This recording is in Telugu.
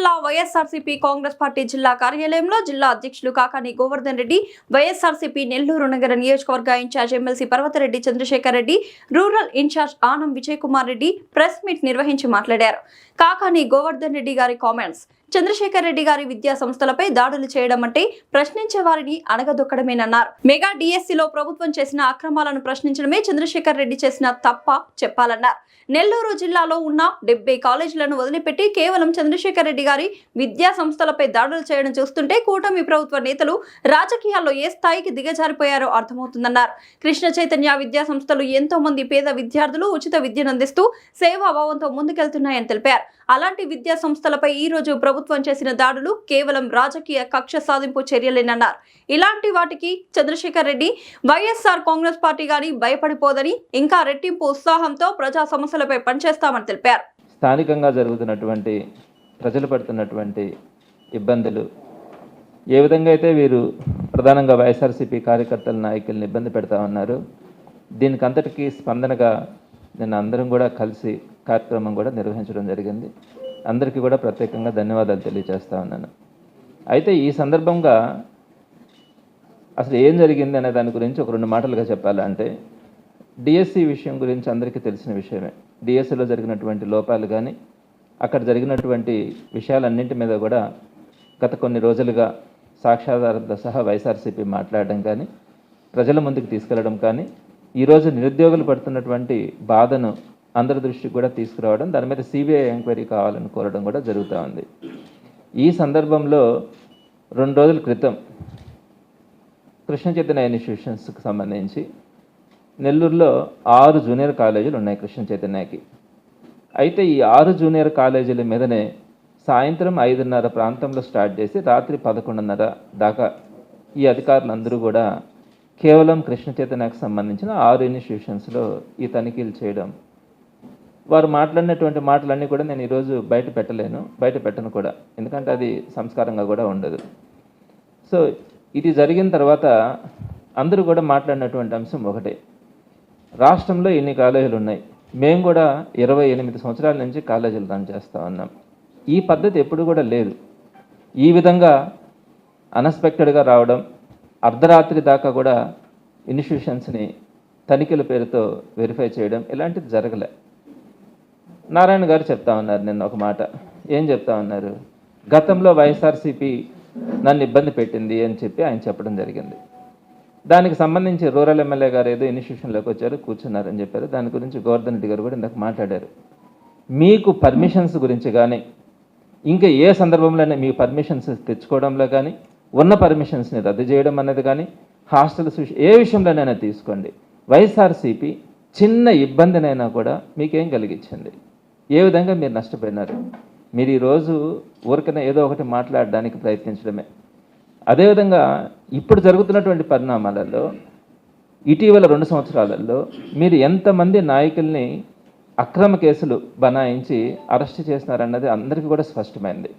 జిల్లా వైఎస్ఆర్సీపీ కాంగ్రెస్ పార్టీ జిల్లా కార్యాలయంలో జిల్లా అధ్యక్షులు కాకాని గోవర్ధన్ రెడ్డి, వైఎస్ఆర్సీపీ నెల్లూరు నగర నియోజకవర్గ incharge MLC Parvathareddy Chandrasekhar Reddy, rural incharge Anam Vijay Kumar Reddy press meet నిర్వహించి మాట్లాడారు. కాకాని గోవర్ధన్ రెడ్డి గారి కామెంట్స్: చంద్రశేఖర్ రెడ్డి గారి విద్యా సంస్థలపై దాడులు చేయడం అంటే ప్రశ్నించే వారిని అణగదొక్కడమేనన్నారు. మెగా డిఎస్సిలో ప్రభుత్వం చేసిన అక్రమాలను ప్రశ్నించడమే చంద్రశేఖర్ రెడ్డి చేసిన తప్ప చెప్పాలన్నారు. నెల్లూరు జిల్లాలో ఉన్న 70 కాలేజీలను వదిలిపెట్టి కేవలం చంద్రశేఖర్ రెడ్డి గారి విద్యా సంస్థలపై దాడులు చేయడం చూస్తుంటే కూటమి ప్రభుత్వ నేతలు రాజకీయాల్లో ఏ స్థాయికి దిగజారిపోయారో అర్థమవుతుందన్నారు. కృష్ణ చైతన్య విద్యా సంస్థలు ఎంతో మంది పేద విద్యార్థులు ఉచిత విద్యను అందిస్తూ సేవాభావంతో ముందుకెళ్తున్నాయని తెలిపారు. అలాంటి విద్యా సంస్థలపై ఈ రోజు ప్రభుత్వం చేసిన దాడులు కేవలం రాజకీయ కక్ష సాధింపు చర్యలేనన్నారు. ఇలాంటి వాటికి చంద్రశేఖర్ రెడ్డి వైఎస్ఆర్ కాంగ్రెస్ పార్టీ గాని భయపడిపోదని, ఇంకా రెట్టింపు ఉత్సాహంతో ప్రజా సమస్యలపై పనిచేస్తామని తెలిపారు. స్థానికంగా జరుగుతున్నటువంటి ప్రజలు పడుతున్నటువంటి ఇబ్బందులు ఏ విధంగా అయితే వీరు ప్రధానంగా వైఎస్ఆర్సీపీ కార్యకర్తల నాయకులను ఇబ్బంది పెడతా ఉన్నారు, దీనికి అంతటికీ స్పందనగా నిన్న అందరం కూడా కలిసి కార్యక్రమం కూడా నిర్వహించడం జరిగింది. అందరికీ కూడా ప్రత్యేకంగా ధన్యవాదాలు తెలియజేస్తా ఉన్నాను. అయితే ఈ సందర్భంగా అసలు ఏం జరిగింది అనే దాని గురించి ఒక 2 మాటలుగా చెప్పాలంటే, డిఎస్సి విషయం గురించి అందరికీ తెలిసిన విషయమే. డిఎస్సిలో జరిగినటువంటి లోపాలు కానీ అక్కడ జరిగినటువంటి విషయాలన్నింటి మీద కూడా గత కొన్ని రోజులుగా సాక్ష్యాధారాలతో సహా వైఎస్ఆర్సీపీ మాట్లాడడం కానీ, ప్రజల ముందుకు తీసుకెళ్లడం కానీ, ఈరోజు నిరుద్యోగులు పడుతున్నటువంటి బాధను అందరి దృష్టికి కూడా తీసుకురావడం, దాని మీద సిబిఐ ఎంక్వైరీ కావాలని కోరడం కూడా జరుగుతూ ఉంది. ఈ సందర్భంలో 2 రోజుల క్రితం కృష్ణ చైతన్య ఇన్స్టిట్యూషన్స్కి సంబంధించి నెల్లూరులో 6 జూనియర్ కాలేజీలు ఉన్నాయి కృష్ణ చైతన్యకి. అయితే ఈ 6 జూనియర్ కాలేజీల మీదనే సాయంత్రం 5:30 ప్రాంతంలో స్టార్ట్ చేసి రాత్రి 11:30 దాకా ఈ అధికారులందరూ కూడా కేవలం కృష్ణ చైతన్యకు సంబంధించిన 6 ఇన్స్టిట్యూషన్స్లో ఈ తనిఖీలు చేయడం, వారు మాట్లాడినటువంటి మాటలన్నీ కూడా నేను ఈరోజు బయట పెట్టను కూడా, ఎందుకంటే అది సంస్కారంగా కూడా ఉండదు. సో ఇది జరిగిన తర్వాత అందరూ కూడా మాట్లాడినటువంటి అంశం ఒకటే: రాష్ట్రంలో ఇన్ని కాలేజీలు ఉన్నాయి, మేము కూడా 28 సంవత్సరాల నుంచి కాలేజీలు రన్ చేస్తూ ఉన్నాం, ఈ పద్ధతి ఎప్పుడు కూడా లేదు. ఈ విధంగా అన్ఎక్స్పెక్టెడ్గా రావడం, అర్ధరాత్రి దాకా కూడా ఇన్స్టిట్యూషన్స్ని తనిఖీల పేరుతో వెరిఫై చేయడం, ఇలాంటిది జరగలే. నారాయణ గారు చెప్తా ఉన్నారు నిన్న ఒక మాట. ఏం చెప్తా ఉన్నారు? గతంలో వైఎస్ఆర్సీపీ నన్ను ఇబ్బంది పెట్టింది అని చెప్పి ఆయన చెప్పడం జరిగింది. దానికి సంబంధించి రూరల్ ఎమ్మెల్యే గారు ఏదో ఇన్స్టిట్యూషన్లోకి వచ్చారు, కూర్చున్నారని చెప్పారు. దాని గురించి గోవర్ధన్ రెడ్డి గారు కూడా ఇందాక మాట్లాడారు. మీకు పర్మిషన్స్ గురించి కానీ, ఇంకా ఏ సందర్భంలోనే మీ పర్మిషన్స్ తెచ్చుకోవడంలో కానీ, ఉన్న పర్మిషన్స్ని రద్దు చేయడం అనేది కానీ, హాస్టల్స్ ఏ విషయంలోనైనా తీసుకోండి, వైఎస్ఆర్సీపీ చిన్న ఇబ్బందినైనా కూడా మీకేం కలిగించింది? ఏ విధంగా మీరు నష్టపోయినారు? మీరు ఈరోజు ఊరికైనా ఏదో ఒకటి మాట్లాడడానికి ప్రయత్నించడమే. అదేవిధంగా ఇప్పుడు జరుగుతున్నటువంటి పరిణామాలలో ఇటీవల 2 సంవత్సరాలలో మీరు ఎంతమంది నాయకుల్ని అక్రమ కేసులు బనాయించి అరెస్ట్ చేసినారన్నది అందరికీ కూడా స్పష్టమైంది.